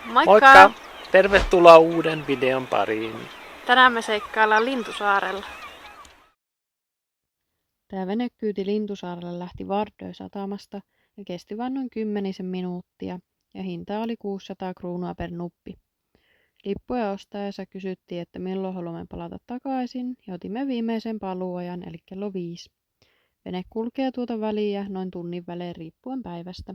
Moikka! Moikka! Tervetuloa uuden videon pariin. Tänään me seikkaillaan Lintusaarella. Tämä venekyyti Lintusaarelle lähti Vardö satamasta ja kesti vain noin 10 minuuttia ja hinta oli 600 kruunua per nuppi. Lippuja ostaessa kysyttiin, että milloin haluamme palata takaisin ja otimme viimeisen paluuajan eli kello 5. Vene kulkee tuota väliä noin tunnin välein riippuen päivästä.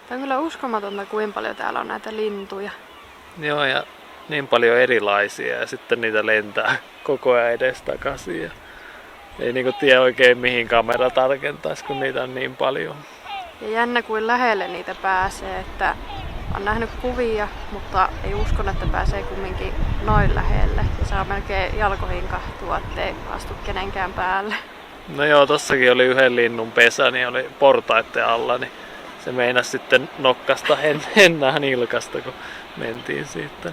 Tämä on kyllä uskomatonta, kuinka paljon täällä on näitä lintuja. Joo, ja niin paljon erilaisia ja sitten niitä lentää koko ajan edestakaisin. Ja ei niinku tiedä oikein mihin kamera tarkentaisi, kun niitä on niin paljon. Ja jännä kuin lähelle niitä pääsee, että on nähnyt kuvia, mutta ei uskon, että pääsee kumminkin noin lähelle. Ja saa melkein jalkoihin kahtua, ettei astu kenenkään päälle. No joo, tossakin oli yhden linnun pesä, niin oli portaitten alla, niin se meinasi sitten nokkasta hennää nilkasta, kun mentiin siitä.